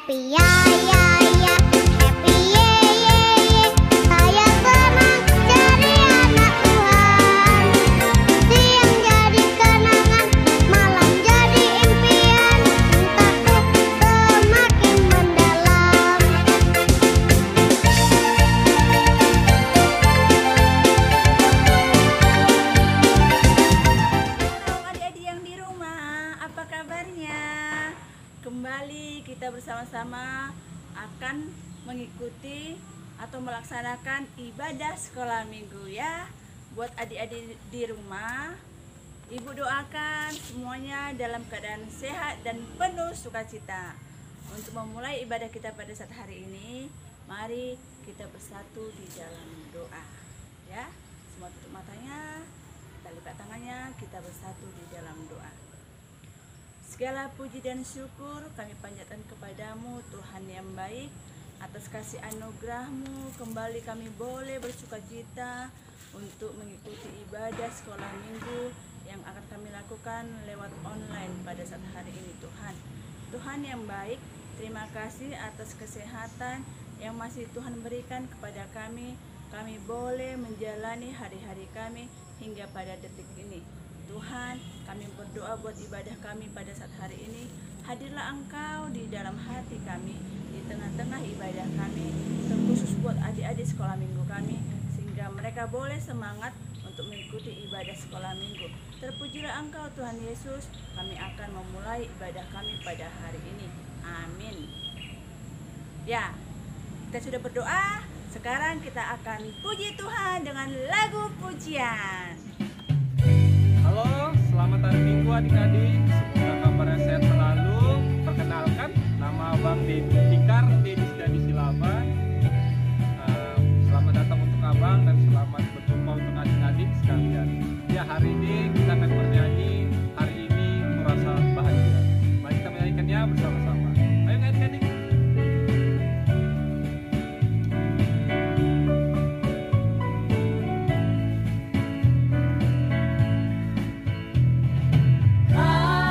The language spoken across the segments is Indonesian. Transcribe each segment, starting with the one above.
Happy ya ya ya, happy ye ye ye. Saya senang jadi anak Tuhan. Siang jadi kenangan, malam jadi impian. Cintaku semakin mendalam. Halo adik-adik yang di rumah, apa kabarnya? Kembali kita bersama-sama akan mengikuti atau melaksanakan ibadah sekolah minggu ya. Buat adik-adik di rumah, Ibu doakan semuanya dalam keadaan sehat dan penuh sukacita. Untuk memulai ibadah kita pada saat hari ini, mari kita bersatu di dalam doa ya. Semua tutup matanya, kita lipat tangannya, kita bersatu di dalam doa. Segala puji dan syukur kami panjatkan kepadamu Tuhan yang baik. Atas kasih anugerah-Mu kembali kami boleh bersukacita untuk mengikuti ibadah sekolah minggu yang akan kami lakukan lewat online pada saat hari ini Tuhan. Tuhan yang baik, terima kasih atas kesehatan yang masih Tuhan berikan kepada kami. Kami boleh menjalani hari-hari kami hingga pada detik ini. Tuhan, kami berdoa buat ibadah kami pada saat hari ini. Hadirlah Engkau di dalam hati kami, di tengah-tengah ibadah kami, terkhusus buat adik-adik sekolah minggu kami, sehingga mereka boleh semangat untuk mengikuti ibadah sekolah minggu. Terpujilah Engkau Tuhan Yesus, kami akan memulai ibadah kami pada hari ini. Amin. Ya, kita sudah berdoa, sekarang kita akan puji Tuhan dengan lagu pujian. Halo, selamat hari Minggu adik-adik. Semoga kabarnya sehat selalu. Perkenalkan, nama Abang Dedi Tikar, Dedi Setiadi Silaba. Selamat datang untuk Abang dan selamat berjumpa untuk adik-adik sekalian. Ya, hari ini kita akan bernyanyi. Hari ini merasa bahagia. Mari kita menyanyikannya bersama-sama. Ayo adik-adik. Hari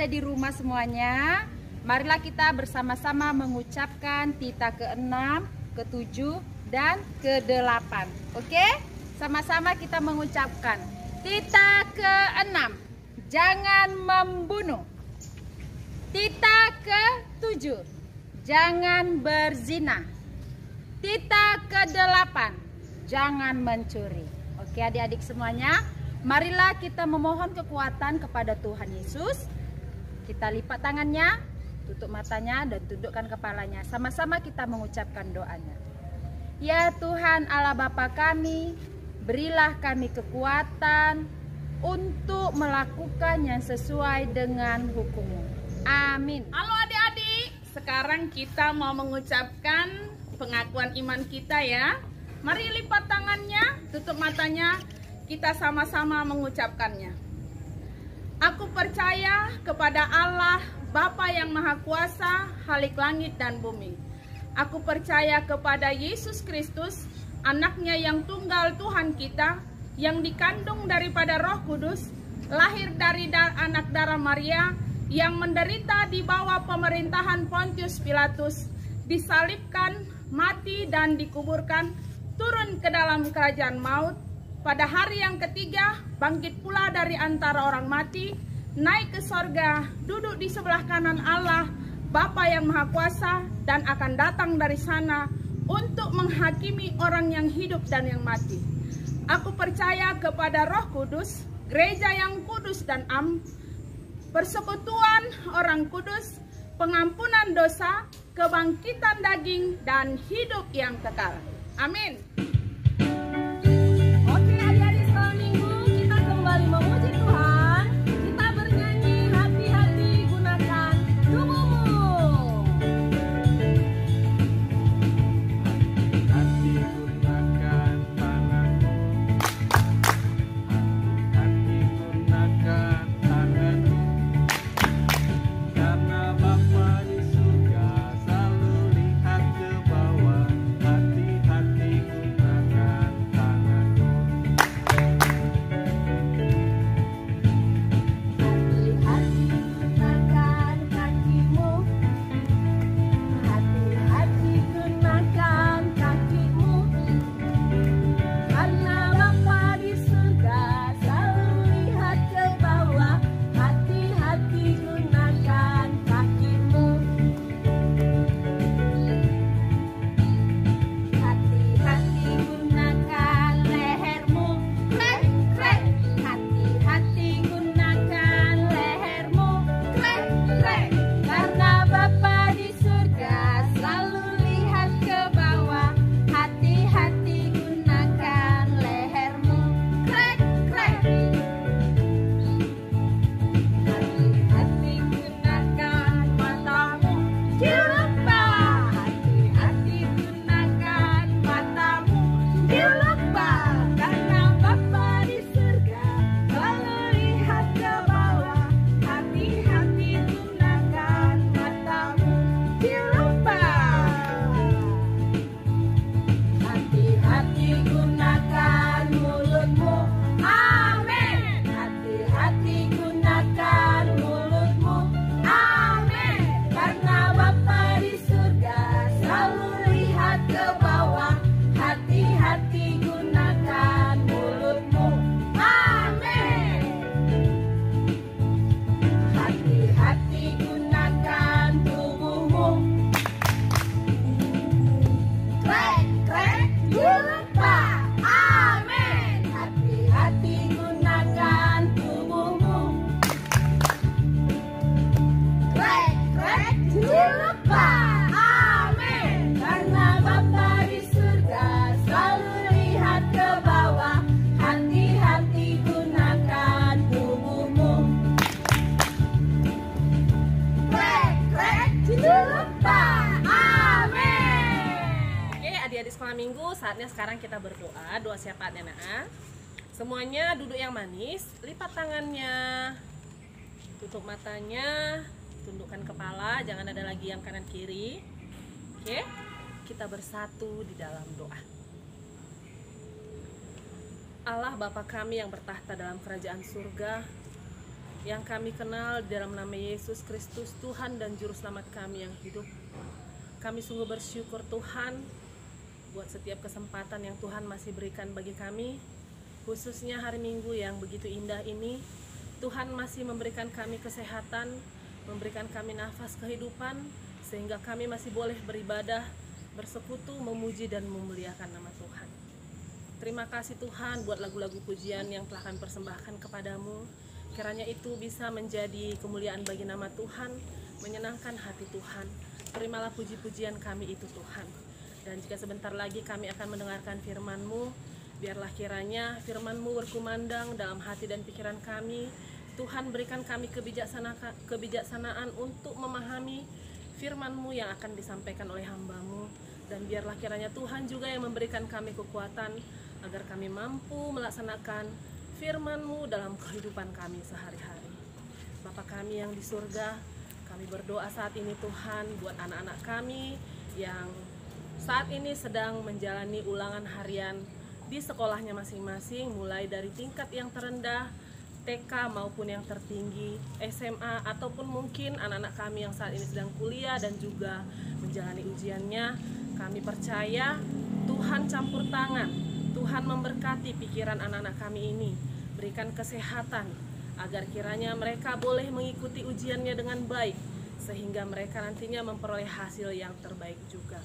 di rumah semuanya, marilah kita bersama-sama mengucapkan tita ke-6, ke-7, dan ke-8. Oke? Sama-sama kita mengucapkan tita ke-6, jangan membunuh. Tita ke-7, jangan berzina. Tita ke-8, jangan mencuri. Oke adik-adik semuanya, marilah kita memohon kekuatan kepada Tuhan Yesus. Kita lipat tangannya, tutup matanya dan tundukkan kepalanya. Sama-sama kita mengucapkan doanya. Ya Tuhan Allah Bapa kami, berilah kami kekuatan untuk melakukan yang sesuai dengan hukum-Mu. Amin. Halo adik-adik, sekarang kita mau mengucapkan pengakuan iman kita ya. Mari lipat tangannya, tutup matanya, kita sama-sama mengucapkannya. Aku percaya kepada Allah, Bapa yang Maha Kuasa, Khalik langit dan bumi. Aku percaya kepada Yesus Kristus, anaknya yang tunggal Tuhan kita, yang dikandung daripada Roh Kudus, lahir dari anak darah Maria, yang menderita di bawah pemerintahan Pontius Pilatus, disalibkan, mati dan dikuburkan, turun ke dalam kerajaan maut, pada hari yang ketiga bangkit pula dari antara orang mati, naik ke sorga, duduk di sebelah kanan Allah, Bapa yang Maha Kuasa, dan akan datang dari sana untuk menghakimi orang yang hidup dan yang mati. Aku percaya kepada Roh Kudus, gereja yang kudus dan persekutuan orang kudus, pengampunan dosa, kebangkitan daging, dan hidup yang kekal. Amin. Oke adik-adik, sekolah minggu kita kembali memuji Tuhan. Kita bernyanyi hati-hati gunakan tubuhmu. Hati gunakan tanganmu, hati gunakan tanganmu, karena Bapa di surga selalu lihat ke bawah. Hati-hati gunakan tanganmu. Hati-hati gunakan kakimu. Hati-hati gunakan kakimu. Karena Bapa di surga selalu lihat ke bawah. Hati-hati gunakan kakimu. Hati-hati gunakan lehermu. Krek, krek. Hati-hati gunakan lehermu. Krek, krek. Karena Bapa di surga selalu lihat ke bawah. Hati-hati gunakan lehermu. Krek, krek. Hati-hati gunakan matamu. Dilupa. Hati-hati gunakan matamu. Dilupa. Karena Bapa di surga selalu lihat ke bawah. Hati-hati gunakan matamu. Dilupa. Hati-hati gunakan mulutmu. Amin. Hati-hati gunakan mulutmu. Amin. Karena Bapa di surga selalu lihat ke bawah. Hati-hati gunakan mulutmu. Amin. Hati-hati gunakan tubuhmu. Krek, krek, dilupa. Amin. Hati-hati gunakan tubuhmu. Krek, krek, dilupa. Amin. Karena Bapa di surga selalu lihat ke bawah. Hati-hati gunakan tubuhmu. Krek, krek, dilupa. Amin. Oke adik-adik sekolah minggu, saatnya sekarang kita berdoa. Doa siapa Nana? Semuanya duduk yang manis, lipat tangannya, tutup matanya, tundukkan kepala, jangan ada lagi yang kanan kiri. Oke, kita bersatu di dalam doa. Allah Bapa kami yang bertahta dalam kerajaan surga, yang kami kenal di dalam nama Yesus Kristus, Tuhan dan Juru Selamat kami yang hidup. Kami sungguh bersyukur Tuhan buat setiap kesempatan yang Tuhan masih berikan bagi kami, khususnya hari Minggu yang begitu indah ini. Tuhan masih memberikan kami kesehatan, memberikan kami nafas kehidupan, sehingga kami masih boleh beribadah, bersekutu, memuji dan memuliakan nama Tuhan. Terima kasih Tuhan buat lagu-lagu pujian yang telah kami persembahkan kepadamu. Kiranya itu bisa menjadi kemuliaan bagi nama Tuhan, menyenangkan hati Tuhan. Terimalah puji-pujian kami itu Tuhan. Dan jika sebentar lagi kami akan mendengarkan firman-Mu, biarlah kiranya firman-Mu berkumandang dalam hati dan pikiran kami. Tuhan berikan kami kebijaksanaan untuk memahami firman-Mu yang akan disampaikan oleh hamba-Mu. Dan biarlah kiranya Tuhan juga yang memberikan kami kekuatan agar kami mampu melaksanakan firman-Mu dalam kehidupan kami sehari-hari. Bapa kami yang di surga, kami berdoa saat ini Tuhan buat anak-anak kami yang saat ini sedang menjalani ulangan harian di sekolahnya masing-masing, mulai dari tingkat yang terendah, TK maupun yang tertinggi, SMA, ataupun mungkin anak-anak kami yang saat ini sedang kuliah dan juga menjalani ujiannya. Kami percaya Tuhan campur tangan, Tuhan memberkati pikiran anak-anak kami ini, berikan kesehatan agar kiranya mereka boleh mengikuti ujiannya dengan baik, sehingga mereka nantinya memperoleh hasil yang terbaik juga.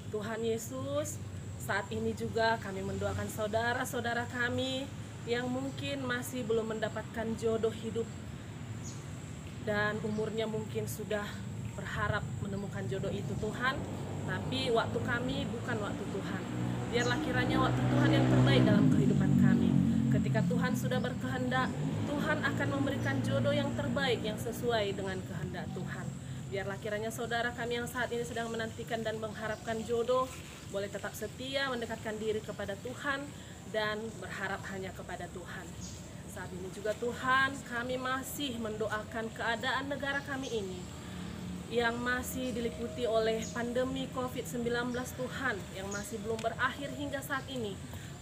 Tuhan Yesus, saat ini juga kami mendoakan saudara-saudara kami yang mungkin masih belum mendapatkan jodoh hidup dan umurnya mungkin sudah berharap menemukan jodoh itu Tuhan, tapi waktu kami bukan waktu Tuhan. Biarlah kiranya waktu Tuhan yang terbaik dalam kehidupan kami. Ketika Tuhan sudah berkehendak, Tuhan akan memberikan jodoh yang terbaik yang sesuai dengan kehendak Tuhan. Biarlah kiranya saudara kami yang saat ini sedang menantikan dan mengharapkan jodoh boleh tetap setia mendekatkan diri kepada Tuhan dan berharap hanya kepada Tuhan. Saat ini juga Tuhan, kami masih mendoakan keadaan negara kami ini yang masih diliputi oleh pandemi COVID-19 Tuhan, yang masih belum berakhir hingga saat ini.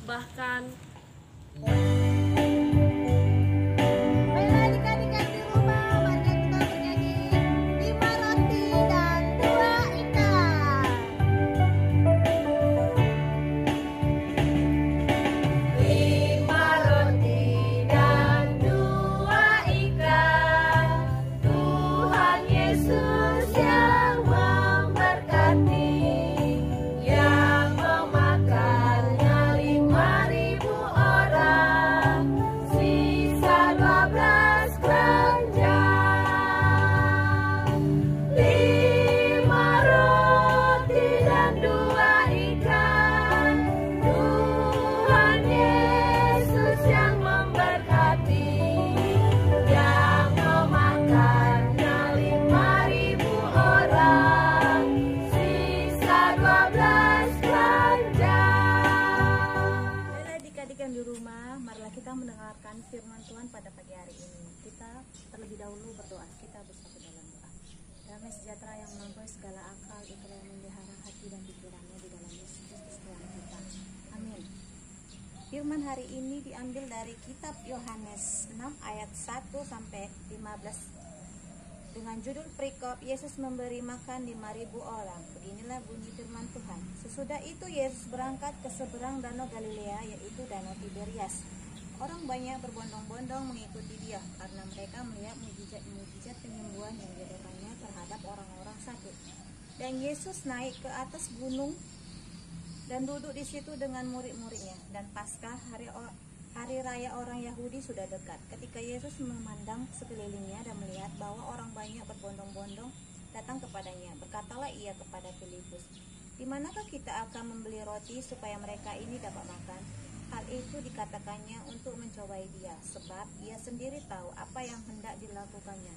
Bahkan Baiklah adik-adik di rumah, mari kita bernyanyi 5 roti dan 2 ikan. 5 roti dan 2 ikan, Tuhan Yesus yang memberkati, yang memakannya 5.000 orang, sisa 12 keranjang. 5 roti dan 2 ikan, Tuhan Yesus yang memberkati, yang memakannya 5.000 orang, sisa 12 keranjang. Baiklah adik-adik yang di rumah, marilah kita mendengarkan firman Tuhan pada pagi hari ini. Kita terlebih dahulu berdoa, kita bersatu dalam doa. Damai sejahtera yang melampaui segala akal, itulah yang memelihara hati dan pikirannya di dalam Yesus Kristus Tuhan kita. Amin. Firman hari ini diambil dari kitab Yohanes 6 ayat 1 sampai 15 dengan judul perikop Yesus memberi makan 5.000 orang. Beginilah bunyi firman Tuhan. Sesudah itu Yesus berangkat ke seberang danau Galilea, yaitu danau Tiberias. Orang banyak berbondong-bondong mengikuti dia karena mereka melihat mukjizat penyembuhan yang dilakukannya terhadap orang-orang sakit. Dan Yesus naik ke atas gunung dan duduk di situ dengan murid-muridnya. Dan Paskah, hari raya orang Yahudi sudah dekat. Ketika Yesus memandang sekelilingnya dan melihat bahwa orang banyak berbondong-bondong datang kepadanya, berkatalah ia kepada Filipus, "Di manakah kita akan membeli roti supaya mereka ini dapat makan?" Hal itu dikatakannya untuk mencobai dia, sebab ia sendiri tahu apa yang hendak dilakukannya.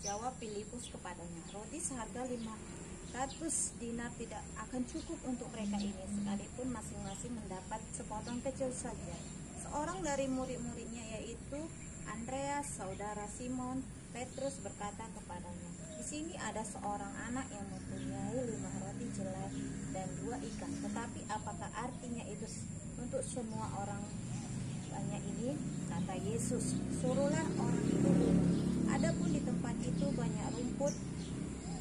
Jawab Filipus kepadanya, "Roti seharga 500 dinar tidak akan cukup untuk mereka ini, sekalipun masing-masing mendapat sepotong kecil saja." Seorang dari murid-muridnya, yaitu Andreas, saudara Simon Petrus, berkata kepadanya, "Di sini ada seorang anak yang mempunyai 5 roti jelai dan 2 ikan. Tetapi apakah artinya itu untuk semua orang banyak ini?" Kata Yesus, "Suruhlah orang itu minum." Adapun di tempat itu banyak rumput,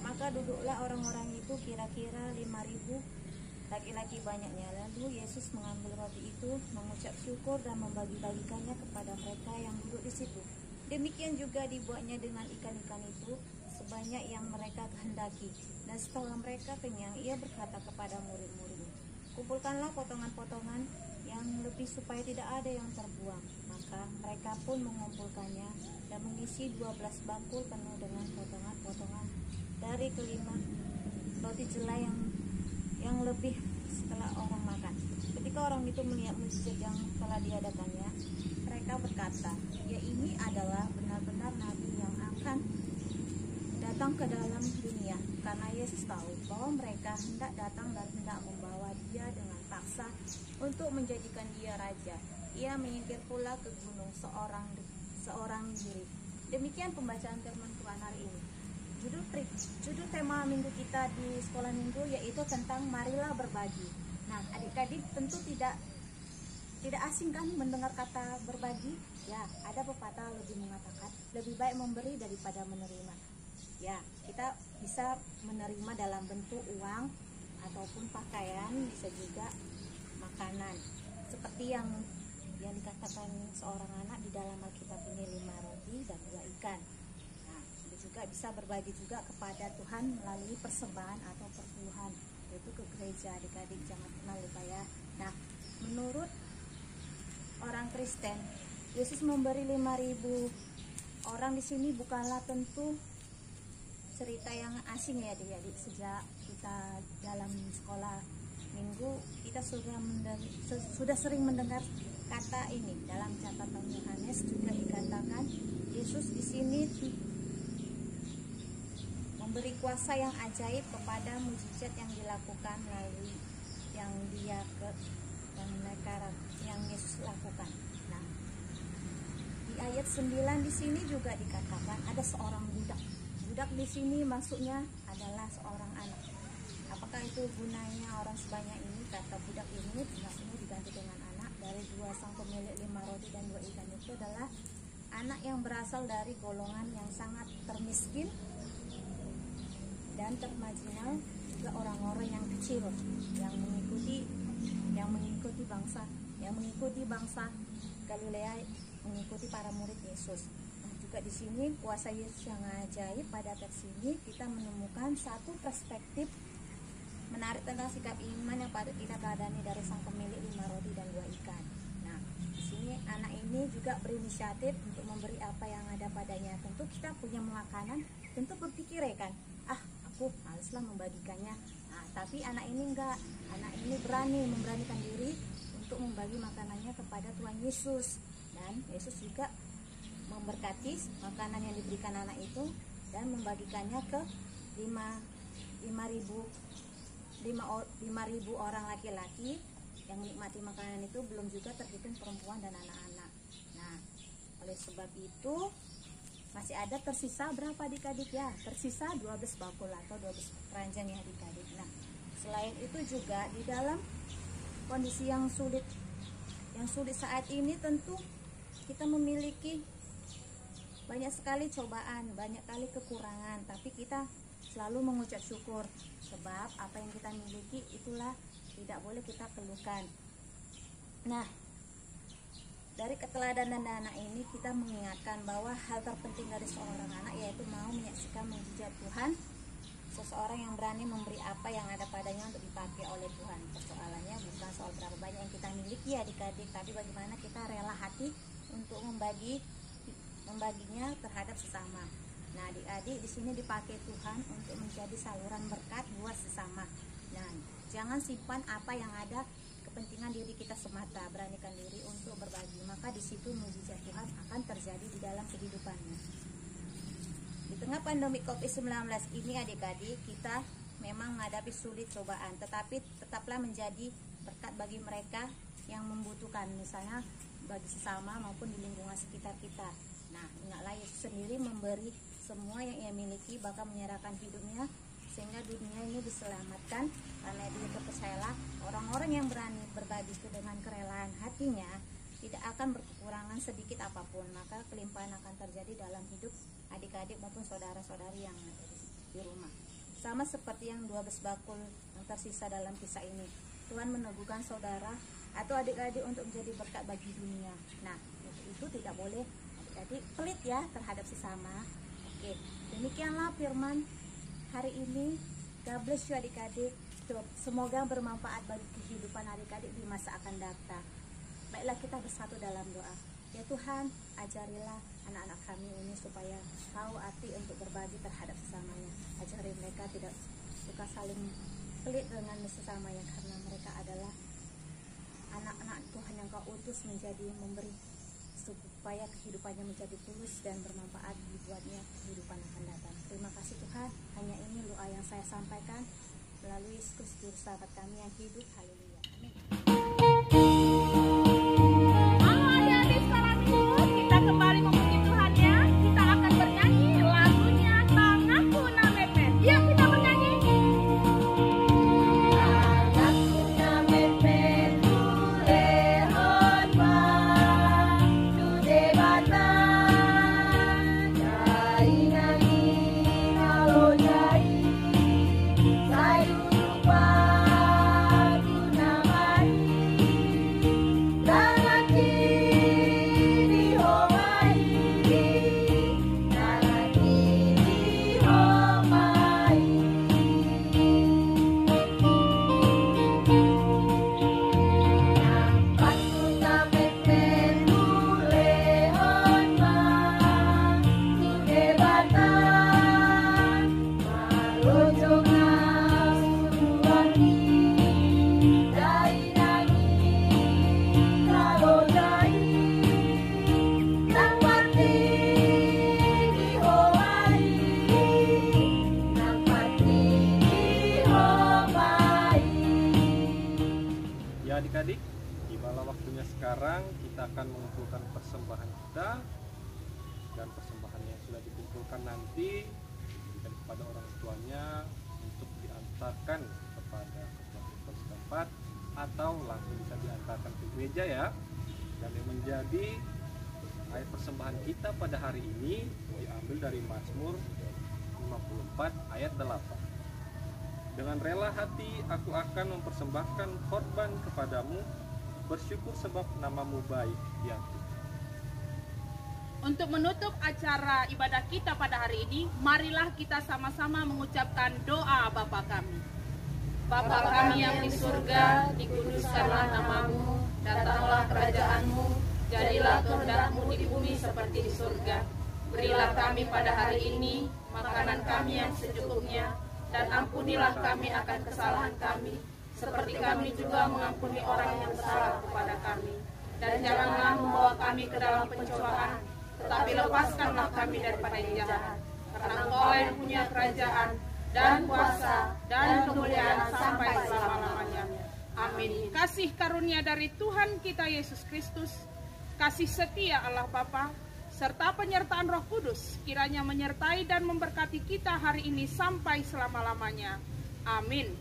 maka duduklah orang-orang itu kira-kira 5.000 laki-laki banyaknya. Lalu Yesus mengambil roti itu, mengucap syukur dan membagi-bagikannya kepada mereka yang duduk di situ. Demikian juga dibuatnya dengan ikan-ikan itu sebanyak yang mereka kehendaki. Dan setelah mereka kenyang, ia berkata kepada murid-muridnya, kumpulkanlah potongan-potongan yang lebih supaya tidak ada yang terbuang. Maka mereka pun mengumpulkannya dan mengisi 12 bangkul penuh dengan potongan-potongan dari kelima roti jelai yang lebih setelah orang makan. Ketika orang itu melihat mujizat yang telah diadakannya, mereka berkata, ya ini adalah benar-benar nabi yang akan datang ke dalam dunia. Karena Yesus tahu bahwa mereka hendak datang dan hendak membawa dia dengan paksa untuk menjadikan dia raja. Ia menyingkir pula ke gunung seorang diri. Demikian pembacaan firman Tuhan hari ini. Judul tema minggu kita di sekolah minggu yaitu tentang marilah berbagi. Nah, adik-adik tentu tidak asing kan mendengar kata berbagi? Ya, ada pepatah lebih mengatakan lebih baik memberi daripada menerima. Ya, kita bisa menerima dalam bentuk uang ataupun pakaian, bisa juga makanan. Seperti yang dikatakan seorang anak di dalam Alkitab ini 5 roti dan 2 ikan. Nah, kita juga bisa berbagi juga kepada Tuhan melalui persembahan atau perpuluhan, yaitu ke gereja. Adik-adik jangan pernah lupa ya. Nah, menurut orang Kristen, Yesus memberi 5.000 orang di sini bukanlah tentu cerita yang asing ya adik-adik. Sejak kita dalam sekolah minggu, kita sudah sering mendengar kata ini. Dalam catatan Yohanes juga dikatakan Yesus di sini memberi kuasa yang ajaib kepada mujizat yang dilakukan melalui yang Yesus lakukan. Nah, di ayat 9 di sini juga dikatakan ada seorang budak. Budak di sini maksudnya adalah seorang anak. Apakah itu gunanya orang sebanyak ini? Kata budak ini diganti dengan anak. Dari 2 sang pemilik 5 roti dan 2 ikan itu adalah anak yang berasal dari golongan yang sangat termiskin dan termarginal, juga orang-orang yang kecil yang mengikuti bangsa Galilea, mengikuti para murid Yesus. Nah, juga di sini kuasa Yesus yang ajaib. Pada teks ini kita menemukan satu perspektif menarik tentang sikap iman yang patut kita teladani dari sang pemilik 5 roti dan 2 ikan. Nah, di sini anak ini juga berinisiatif untuk memberi apa yang ada padanya. Tentu kita punya makanan, tentu berpikir ya kan, aku malaslah membagikannya. Nah, tapi anak ini enggak. Anak ini memberanikan diri untuk membagi makanannya kepada Tuhan Yesus. Dan Yesus juga memberkati makanan yang diberikan anak itu dan membagikannya ke 5.000 orang laki-laki yang menikmati makanan itu, belum juga terhitung perempuan dan anak-anak. Nah, oleh sebab itu masih ada tersisa berapa adik-adik ya? Tersisa 12 bakul atau 12 keranjang ya adik-adik. Nah, selain itu juga di dalam kondisi yang sulit saat ini, tentu kita memiliki banyak sekali cobaan, banyak kali kekurangan, tapi kita selalu mengucap syukur, sebab apa yang kita miliki itulah tidak boleh kita keluhkan. Nah, dari keteladanan anak ini kita mengingatkan bahwa hal terpenting dari seorang anak yaitu mau menyaksikan mujizat Tuhan, seseorang yang berani memberi apa yang ada padanya untuk dipakai oleh Tuhan. Persoalannya bukan soal berapa banyak yang kita miliki adik-adik, tapi bagaimana kita rela hati untuk membaginya terhadap sesama. Nah, adik-adik di sini dipakai Tuhan untuk menjadi saluran berkat buat sesama. Nah, jangan simpan apa yang ada kepentingan diri kita semata, beranikan diri untuk berbagi, maka di situ mujizat Tuhan akan terjadi di dalam kehidupannya. Di tengah pandemi COVID-19 ini adik-adik, kita memang menghadapi sulit cobaan, tetapi tetaplah menjadi berkat bagi mereka yang membutuhkan, misalnya bagi sesama maupun di lingkungan sekitar kita. Nah, ingatlah Yesus sendiri memberi semua yang ia miliki, bahkan menyerahkan hidupnya sehingga dunia ini diselamatkan. Karena dia percayalah orang-orang yang berani berbagi itu dengan kerelaan hatinya, tidak akan berkekurangan sedikit apapun, maka kelimpahan akan terjadi dalam hidup adik-adik maupun saudara-saudari yang ada di rumah. Sama seperti yang 12 bakul yang tersisa dalam kisah ini, Tuhan meneguhkan saudara atau adik-adik untuk menjadi berkat bagi dunia. Nah, itu tidak boleh adik-adik pelit ya terhadap sesama. Oke, demikianlah firman hari ini. God bless you adik-adik. Semoga bermanfaat bagi kehidupan adik-adik di masa akan datang. Baiklah, kita bersatu dalam doa. Ya Tuhan, ajarilah anak-anak kami ini supaya tahu arti untuk berbagi terhadap sesamanya. Ajari mereka tidak suka saling pelit dengan sesamanya, karena mereka adalah anak-anak Tuhan yang Kau utus menjadi memberi, supaya kehidupannya menjadi tulus dan bermanfaat dibuatnya kehidupan akan datang. Terima kasih Tuhan, hanya ini doa yang saya sampaikan melalui Yesus Kristus sahabat kami yang hidup. Haleluya. Amin. Halo adik-adik, sekarang minggu kita kembali memuji Tuhan ya. Kita akan bernyanyi lagunya Tanganku Na Mepet. Yuk kita bernyanyi. Tanganku na mepet tulehon ma sude bata jai nagi nalo jai sayu rupa guna mai tangan kiri homai tangan kiri homai nampak suta mepet tulehon ma sude bata malojonga suruani dai nagi nalo dai nampati di homai nampati di homai. Ya adik-adik, tibalah waktunya sekarang kita akan mengumpulkan persembahan kita, dan persembahan yang sudah dikumpulkan nanti diberikan kepada orang tuanya untuk diantarkan kepada ketua setempat atau langsung bisa diantarkan ke gereja ya. Dan yang menjadi ayat persembahan kita pada hari ini diambil dari Mazmur 54 ayat 8. Dengan rela hati aku akan mempersembahkan korban kepadamu, bersyukur sebab namamu baik ya Tuhan. Untuk menutup acara ibadah kita pada hari ini, marilah kita sama-sama mengucapkan doa Bapa kami. Bapa kami yang di surga, dikuduskanlah namamu, datanglah kerajaanmu, jadilah kehendakmu di bumi seperti di surga. Berilah kami pada hari ini makanan kami yang secukupnya, dan ampunilah kami akan kesalahan kami, seperti kami juga mengampuni orang yang bersalah kepada kami. Dan janganlah membawa kami ke dalam pencobaan, tetapi lepaskanlah kami daripada yang jahat. Karena Engkau yang punya kerajaan, dan kuasa, dan kemuliaan sampai selama-lamanya. Amin. Kasih karunia dari Tuhan kita Yesus Kristus, kasih setia Allah Bapa, serta penyertaan Roh Kudus kiranya menyertai dan memberkati kita hari ini sampai selama-lamanya. Amin.